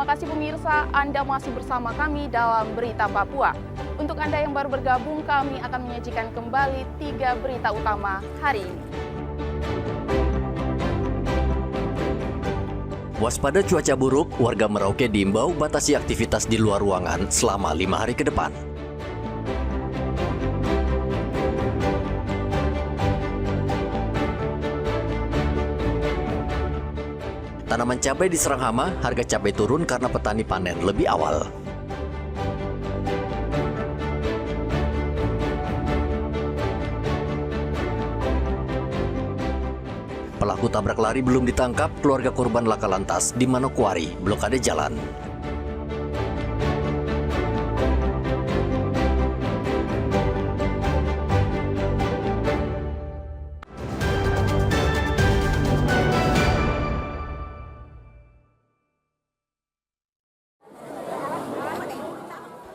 kasih pemirsa, Anda masih bersama kami dalam Berita Papua. Untuk Anda yang baru bergabung, kami akan menyajikan kembali 3 berita utama hari ini. Waspada cuaca buruk, warga Merauke diimbau batasi aktivitas di luar ruangan selama 5 hari ke depan. Tanaman cabai diserang hama, harga cabai turun karena petani panen lebih awal. Pelaku tabrak lari belum ditangkap, keluarga korban laka lantas di Manokwari, blokade jalan.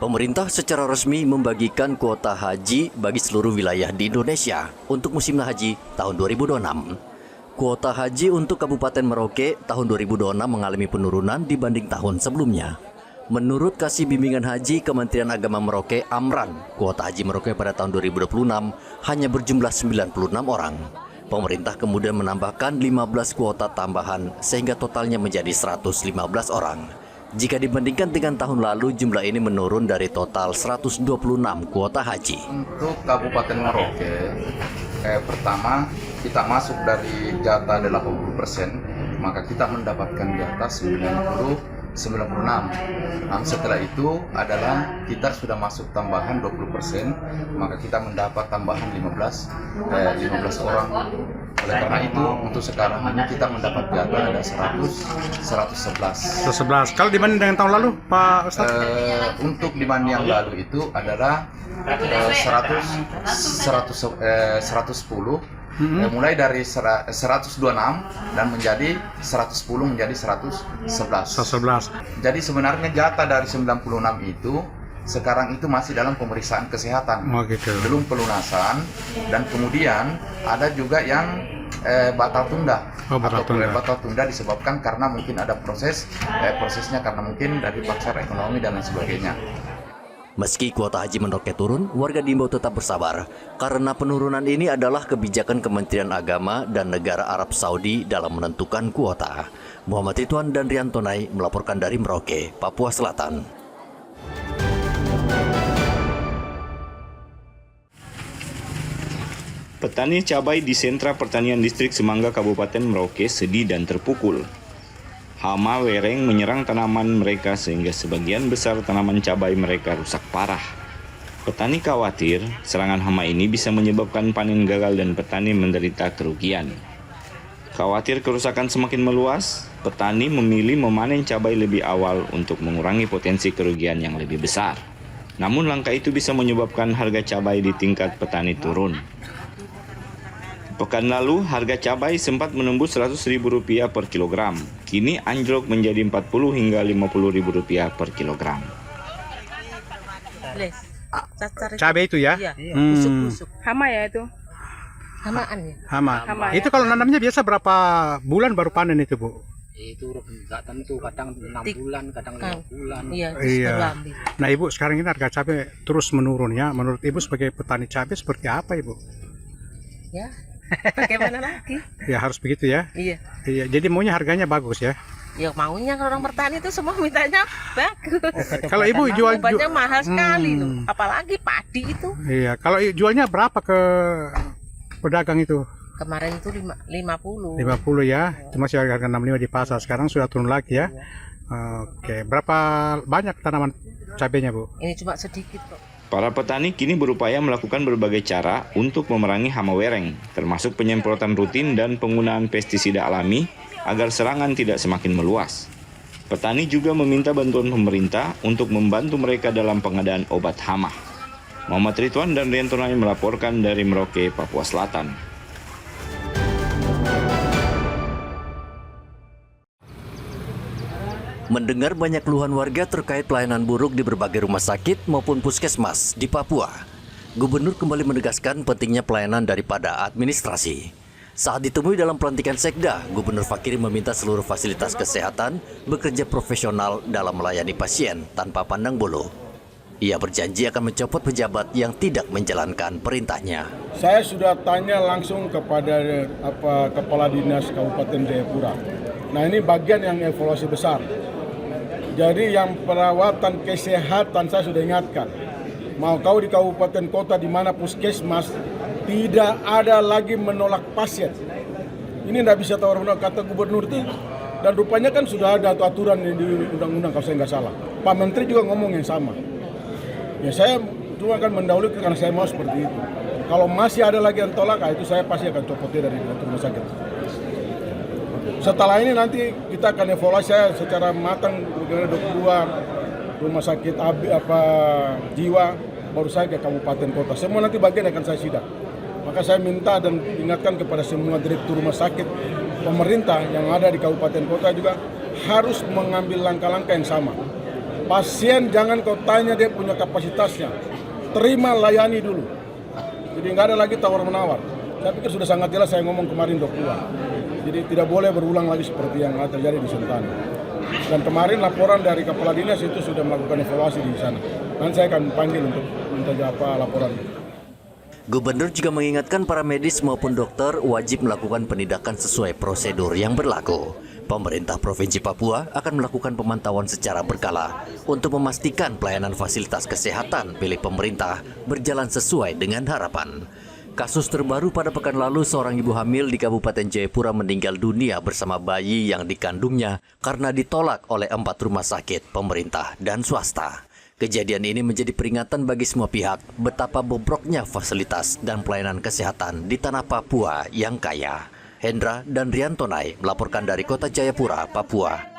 Pemerintah secara resmi membagikan kuota haji bagi seluruh wilayah di Indonesia untuk musim haji tahun 2026. Kuota haji untuk Kabupaten Merauke tahun 2026 mengalami penurunan dibanding tahun sebelumnya. Menurut Kasih Bimbingan Haji Kementerian Agama Merauke Amran, kuota haji Merauke pada tahun 2026 hanya berjumlah 96 orang. Pemerintah kemudian menambahkan 15 kuota tambahan sehingga totalnya menjadi 115 orang. Jika dibandingkan dengan tahun lalu, jumlah ini menurun dari total 126 kuota haji. Untuk Kabupaten Merauke, pertama kita masuk dari jatah 80%, maka kita mendapatkan jatah 96. Setelah itu adalah kita sudah masuk tambahan 20%, maka kita mendapat tambahan 15 orang. Oleh karena itu, untuk sekarang ini kita mendapat jatah ada 111. Kalau dibanding dengan tahun lalu, Pak Ustadz? Untuk dibanding yang lalu itu adalah 110. Mulai dari 126 dan menjadi 110 menjadi 111. Jadi sebenarnya jatah dari 96 itu sekarang itu masih dalam pemeriksaan kesehatan, belum pelunasan, dan kemudian ada juga yang batal tunda. Batal tunda disebabkan karena mungkin ada prosesnya karena mungkin dari faktor ekonomi dan lain sebagainya. Meski kuota haji Merauke turun, warga diimbau tetap bersabar karena penurunan ini adalah kebijakan Kementerian Agama dan negara Arab Saudi dalam menentukan kuota. Muhammad Ridwan dan Riantonai melaporkan dari Merauke, Papua Selatan. Petani cabai di sentra pertanian distrik Semangga Kabupaten Merauke sedih dan terpukul. Hama wereng menyerang tanaman mereka sehingga sebagian besar tanaman cabai mereka rusak parah. Petani khawatir serangan hama ini bisa menyebabkan panen gagal dan petani menderita kerugian. Khawatir kerusakan semakin meluas, petani memilih memanen cabai lebih awal untuk mengurangi potensi kerugian yang lebih besar. Namun langkah itu bisa menyebabkan harga cabai di tingkat petani turun. Pekan lalu, harga cabai sempat menembus Rp100.000 per kilogram. Kini anjlok menjadi Rp40 hingga Rp50.000 per kilogram. Cabai itu ya? Iya, busuk-busuk. Hama ya itu? Hamaan ya? Hama. Hama, Itu kalau nanamnya biasa berapa bulan baru panen itu, Bu? Itu nggak tentu, kadang 6 bulan, kadang 5 bulan. Iya. Nah, Ibu, sekarang ini harga cabai terus menurun ya. Menurut Ibu sebagai petani cabai seperti apa, Ibu? Ya, bagaimana lagi? Ya harus begitu ya. Iya. Iya. Jadi maunya harganya bagus ya. Ya maunya kalau orang bertani itu semua mintanya bagus. Kalau Ibu jual obatnya mahal sekali loh, apalagi padi itu. Iya. Kalau jualnya berapa ke pedagang itu? Kemarin itu 50. 50 ya. Itu masih harga 65 di pasar. Sekarang sudah turun lagi ya. Oke. Berapa banyak tanaman cabainya, Bu? Ini cuma sedikit kok. Para petani kini berupaya melakukan berbagai cara untuk memerangi hama wereng, termasuk penyemprotan rutin dan penggunaan pestisida alami agar serangan tidak semakin meluas. Petani juga meminta bantuan pemerintah untuk membantu mereka dalam pengadaan obat hama. Muhammad Ridwan dan Riantonai melaporkan dari Merauke, Papua Selatan. Mendengar banyak keluhan warga terkait pelayanan buruk di berbagai rumah sakit maupun puskesmas di Papua, Gubernur kembali menegaskan pentingnya pelayanan daripada administrasi. Saat ditemui dalam pelantikan Sekda, Gubernur Fakiri meminta seluruh fasilitas kesehatan bekerja profesional dalam melayani pasien tanpa pandang bulu. Ia berjanji akan mencopot pejabat yang tidak menjalankan perintahnya. Saya sudah tanya langsung kepada Kepala Dinas Kabupaten Jayapura. Nah, ini bagian yang evaluasi besar. Jadi yang perawatan kesehatan saya sudah ingatkan. Mau kau di kabupaten kota di mana puskesmas tidak ada lagi menolak pasien. Ini tidak bisa tawar-menawar kata gubernur itu. Dan rupanya kan sudah ada aturan di undang-undang kalau saya nggak salah. Pak Menteri juga ngomong yang sama. Ya saya cuma akan mendahului karena saya mau seperti itu. Kalau masih ada lagi yang tolak, itu saya pasti akan copotnya dari rumah sakit. Setelah ini nanti kita akan evaluasi saya secara matang bagaimana 22 rumah sakit jiwa baru saya ke kabupaten kota. Semua nanti bagian akan saya sidak. Maka saya minta dan ingatkan kepada semua direktur rumah sakit pemerintah yang ada di kabupaten kota juga harus mengambil langkah-langkah yang sama. Pasien jangan kau tanya dia punya kapasitasnya, terima layani dulu. Jadi nggak ada lagi tawar-menawar. Saya pikir sudah sangat jelas saya ngomong kemarin 22. Jadi tidak boleh berulang lagi seperti yang terjadi di Sentani. Dan kemarin laporan dari Kepala Dinas itu sudah melakukan evaluasi di sana. Nanti saya akan panggil untuk minta laporannya. Gubernur juga mengingatkan para medis maupun dokter wajib melakukan penindakan sesuai prosedur yang berlaku. Pemerintah Provinsi Papua akan melakukan pemantauan secara berkala untuk memastikan pelayanan fasilitas kesehatan milik pemerintah berjalan sesuai dengan harapan. Kasus terbaru pada pekan lalu, seorang ibu hamil di Kabupaten Jayapura meninggal dunia bersama bayi yang dikandungnya karena ditolak oleh 4 rumah sakit pemerintah dan swasta. Kejadian ini menjadi peringatan bagi semua pihak betapa bobroknya fasilitas dan pelayanan kesehatan di tanah Papua yang kaya. Hendra dan Riantonai melaporkan dari Kota Jayapura, Papua.